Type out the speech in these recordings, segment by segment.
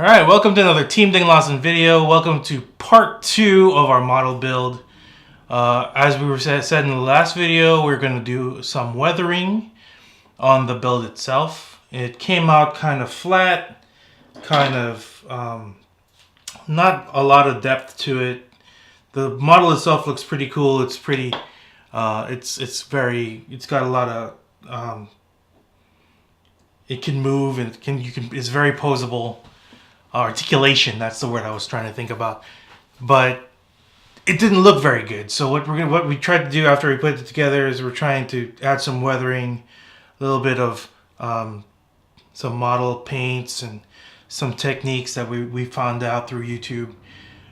Alright, welcome to another Team Dinglasan video. Welcome to part 2 of our model build. As we said in the last video, we're going to do some weathering on the build itself. It came out kind of flat, kind of not a lot of depth to it. The model itself looks pretty cool. It's pretty, it's got a lot of, it can move and it's very posable. Articulation, that's the word I was trying to think about, but it didn't look very good. So what we tried to do after we put it together is we're trying to add some weathering, a little bit of some model paints and some techniques that we found out through YouTube,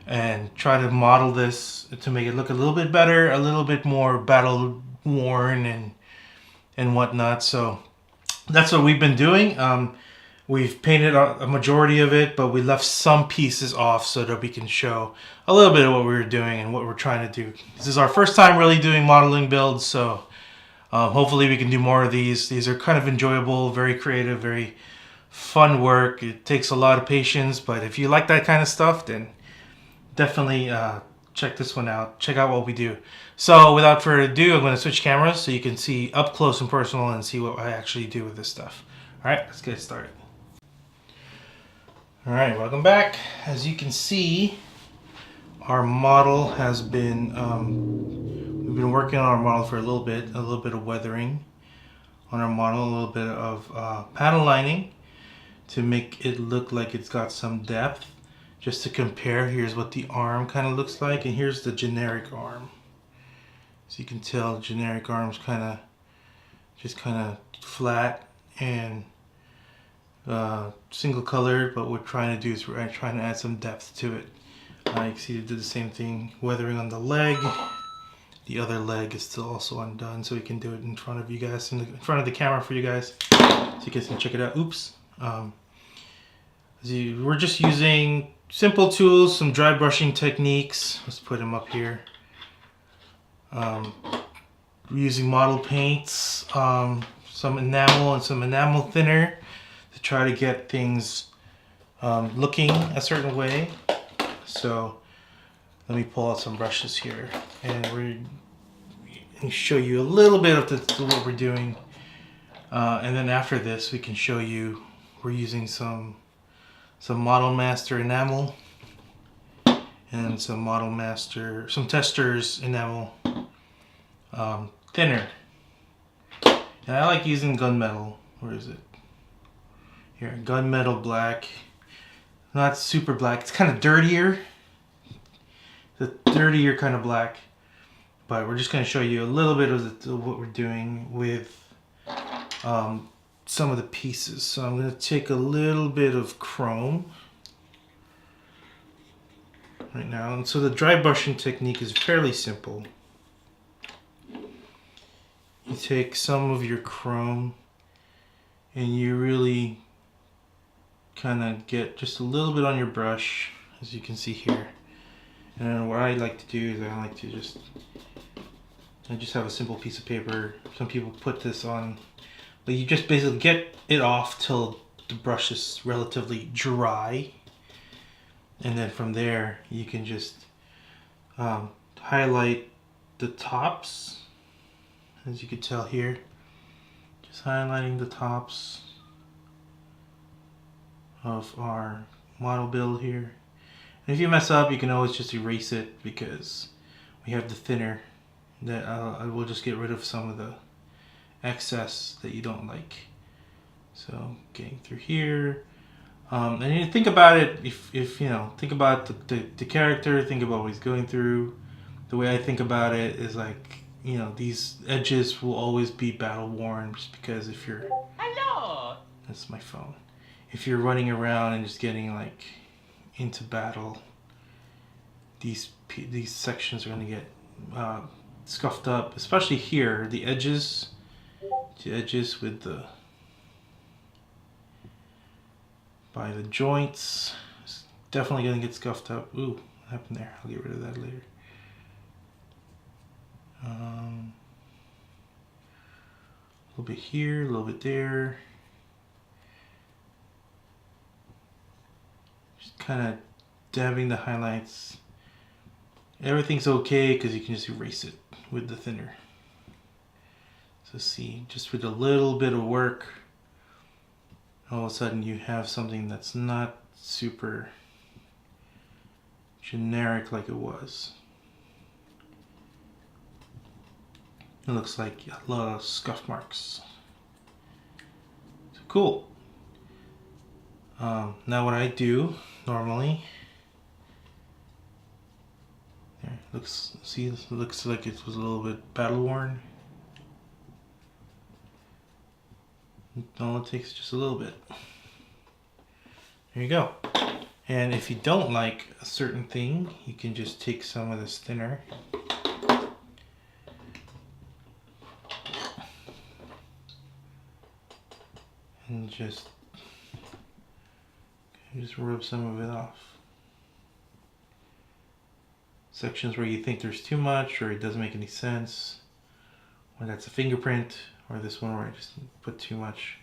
and try to model this to make it look a little bit better, a little bit more battle worn and whatnot. So that's what we've been doing. We've painted a majority of it, but we left some pieces off so that we can show a little bit of what we were doing and what we're trying to do. This is our first time really doing modeling builds, so hopefully we can do more of these. These are kind of enjoyable, very creative, very fun work. It takes a lot of patience, but if you like that kind of stuff, then definitely check this one out. Check out what we do. So without further ado, I'm going to switch cameras so you can see up close and personal and see what I actually do with this stuff. Alright, let's get started. Alright, welcome back. As you can see, our model has been, we've been working on our model for a little bit of weathering on our model, a little bit of panel lining to make it look like it's got some depth. Just to compare, here's what the arm kind of looks like, and here's the generic arm. So you can tell the generic arm's just kind of flat and single colored, but what we're trying to do is we're trying to add some depth to it. You can see they did the same thing, weathering on the leg. The other leg is still also undone, so we can do it in front of you guys, in front of the camera for you guys, so you guys can check it out. Oops. We're just using simple tools, some dry brushing techniques. Let's put them up here. We're using model paints, some enamel and some enamel thinner to try to get things looking a certain way. So let me pull out some brushes here, and we're going to show you a little bit of what we're doing, and then after this we can show you we're using some Model Master enamel and some Testors enamel thinner. And I like using gunmetal. Where is it? Here, gunmetal black. Not super black. It's kind of dirtier. The dirtier kind of black. But we're just going to show you a little bit of what we're doing with some of the pieces. So I'm going to take a little bit of chrome right now. And so the dry brushing technique is fairly simple. You take some of your chrome and you really kind of get just a little bit on your brush, as you can see here. And then what I like to do is I just have a simple piece of paper. Some people put this on, but you just basically get it off till the brush is relatively dry, and then from there you can just highlight the tops, as you can tell here. Just highlighting the tops of our model build here. And if you mess up, you can always just erase it, because we have the thinner that I will just get rid of some of the excess that you don't like. So getting through here, and you think about it, if you know, think about the character, think about what he's going through. The way I think about it is like, you know, these edges will always be battle worn, just because if you're, hello, that's my phone, if you're running around and just getting like into battle, these sections are going to get scuffed up, especially here, the edges with by the joints. It's definitely going to get scuffed up. Ooh, what happened there? I'll get rid of that later. A little bit here, a little bit there. kind of dabbing the highlights. Everything's okay because you can just erase it with the thinner. So see, just with a little bit of work, all of a sudden you have something that's not super generic like it was. It looks like a lot of scuff marks. So cool. Now what I do normally, there, looks like it was a little bit battle worn. All it takes is just a little bit. There you go. And if you don't like a certain thing, you can just take some of this thinner and just rub some of it off. Sections where you think there's too much or it doesn't make any sense, or that's a fingerprint, or this one where I just put too much,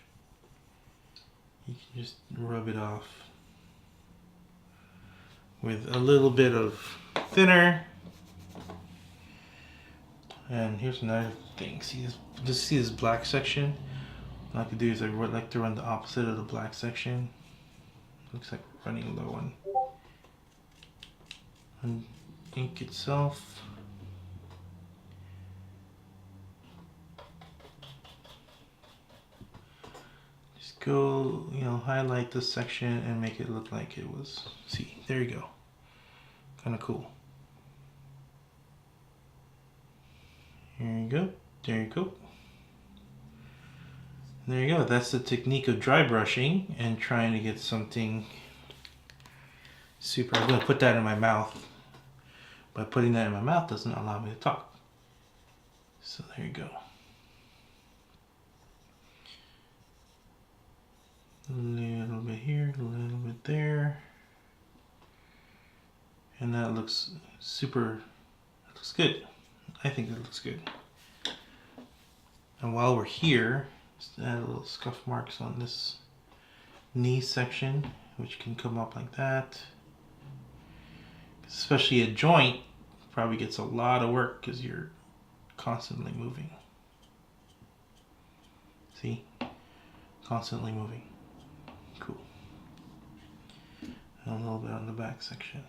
you can just rub it off with a little bit of thinner. And here's another thing. See this? Just see this black section? What I like to do is I like to run the opposite of the black section. Looks like we're running low on ink itself. Just go, highlight this section and make it look like it was. See, there you go. Kind of cool. Here you go. There you go. There you go. That's the technique of dry brushing and trying to get something super. I'm going to put that in my mouth. But putting that in my mouth doesn't allow me to talk. So there you go. A little bit here, a little bit there. And that looks super, it looks good. I think it looks good. And while we're here, just add a little scuff marks on this knee section, which can come up like that. Especially a joint probably gets a lot of work because you're constantly moving. See? Constantly moving. Cool. And a little bit on the back section.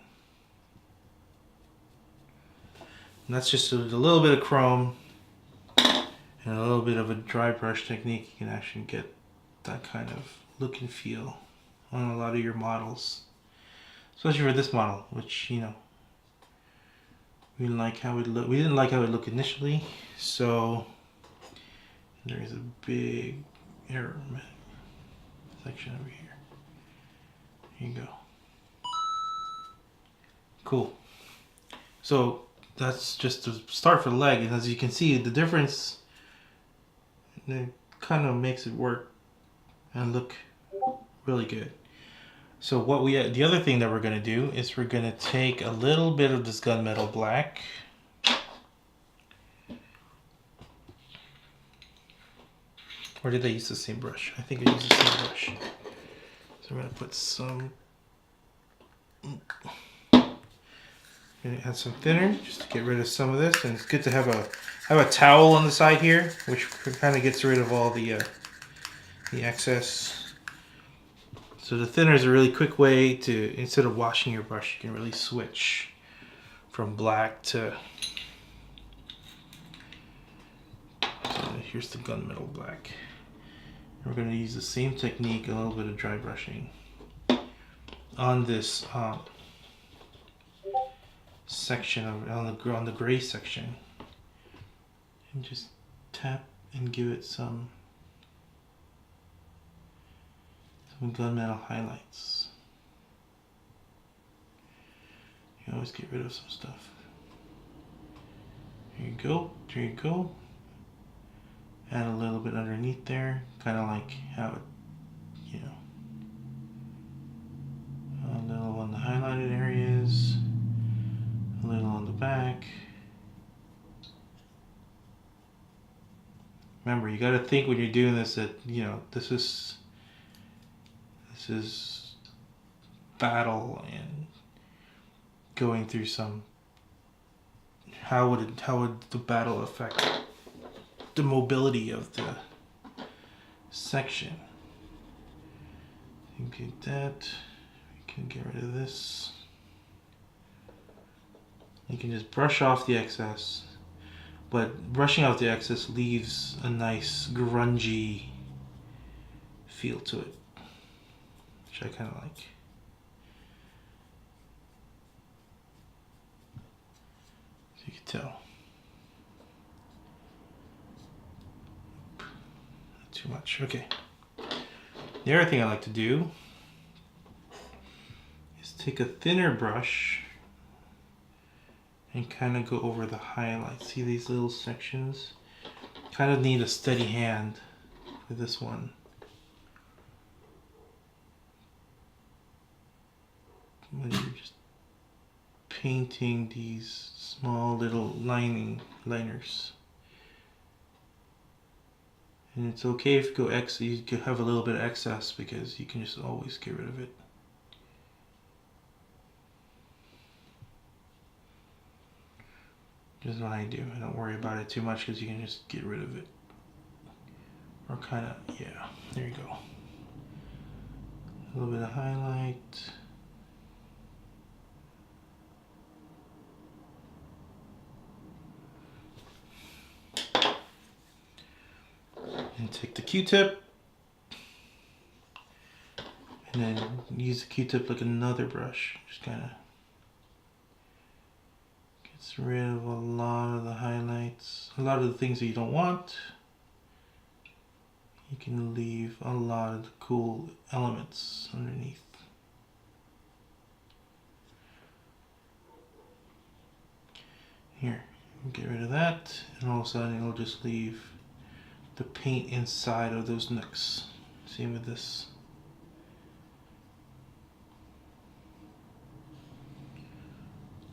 And that's just a little bit of chrome and a little bit of a dry brush technique. You can actually get that kind of look and feel on a lot of your models. Especially for this model, which, we didn't like how it looked. We didn't like how it looked initially, so there's a big error section over here. Here you go. Cool. So that's just to start for the leg, and as you can see, the difference, it kind of makes it work and look really good. So the other thing that we're going to do is we're going to take a little bit of this gunmetal black. Or did I use the same brush? I think I used the same brush. So I'm going to put some, I'm going to add some thinner just to get rid of some of this. And it's good to have a towel on the side here, which kind of gets rid of all the excess. So the thinner is a really quick way to, instead of washing your brush, you can really switch from black to, here's the gunmetal black. We're going to use the same technique, a little bit of dry brushing on this section on the gray section, and just tap and give it some gunmetal highlights. You always get rid of some stuff. Here you go. There you go. Add a little bit underneath there, kind of like how it, a little on the highlighted areas, a little on the back. Remember, you got to think when you're doing this that, this is battle and going through some. How would the battle affect the mobility of the section? You can get that. We can get rid of this. You can just brush off the excess, but brushing off the excess leaves a nice grungy feel to it, which I kind of like. So you can tell. Not too much. Okay. The other thing I like to do is take a thinner brush and kind of go over the highlights. See these little sections? Kind of need a steady hand with this one. When you're just painting these small little liners. And it's okay if you can have a little bit of excess, because you can just always get rid of it. Just what I do. I don't worry about it too much, because you can just get rid of it. Or kind of, yeah, there you go. A little bit of highlight. And take the Q-tip. And then use the Q-tip like another brush. Just kind of gets rid of a lot of the highlights, a lot of the things that you don't want. You can leave a lot of the cool elements underneath. Here, get rid of that, and all of a sudden it'll just leave the paint inside of those nooks. Same with this.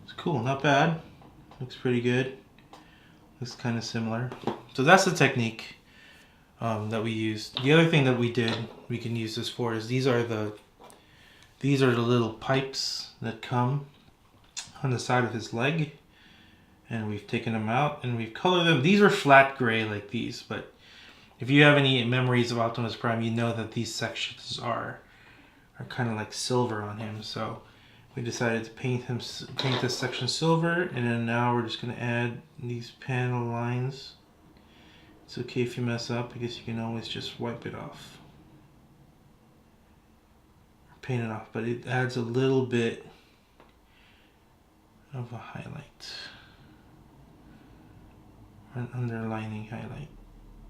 It's cool, not bad. Looks pretty good. Looks kind of similar. So that's the technique that we used. The other thing that we can use this for, is these are the little pipes that come on the side of his leg, and we've taken them out and we've colored them. These are flat gray like these, but if you have any memories of Optimus Prime, you know that these sections are kind of like silver on him. So we decided to paint this section silver, and then now we're just going to add these panel lines. It's okay if you mess up, because you can always just wipe it off or paint it off, but it adds a little bit of a highlight, an underlining highlight.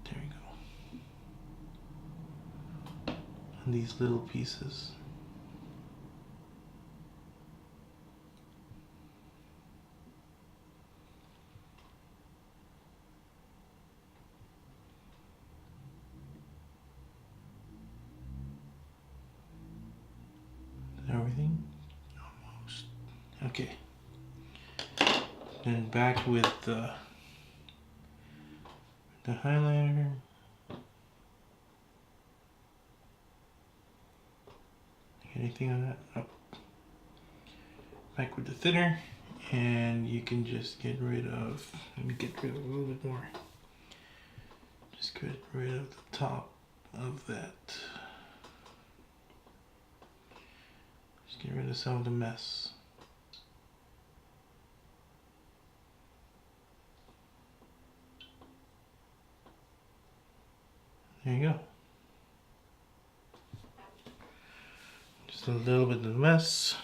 There we go. And these little pieces. Everything? Almost. Okay. Then back with the highlighter. Anything on that? Nope. Back with the thinner, and you can just get rid of, let me get rid of a little bit more. Just get rid of the top of that. Just get rid of some of the mess. There you go. Just a little bit of the mess.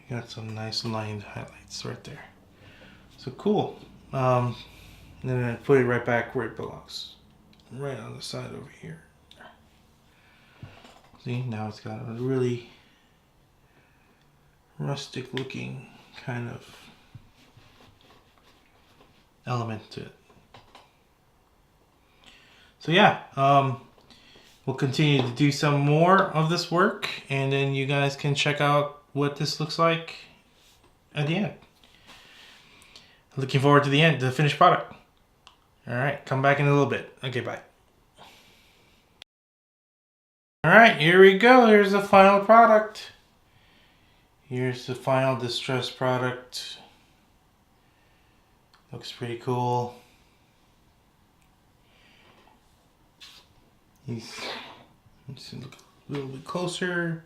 You got some nice lined highlights right there. So cool. And then I put it right back where it belongs. Right on the side over here. See, now it's got a really rustic looking kind of element to it. So yeah, we'll continue to do some more of this work, and then you guys can check out what this looks like at the end. Looking forward to the finished product. Alright, come back in a little bit. Okay, bye. Alright, here we go. Here's the final product. Here's the final distressed product. Looks pretty cool. Let's look a little bit closer.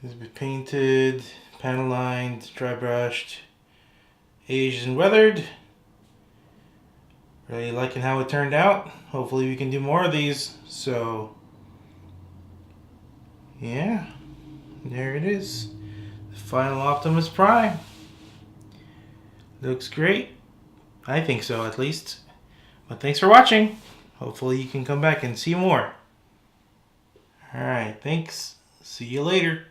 It's been painted, panel lined, dry brushed, aged and weathered. Really liking how it turned out. Hopefully we can do more of these. So yeah, there it is. The final Optimus Prime. Looks great. I think so, at least. But thanks for watching. Hopefully you can come back and see more. Alright, thanks. See you later.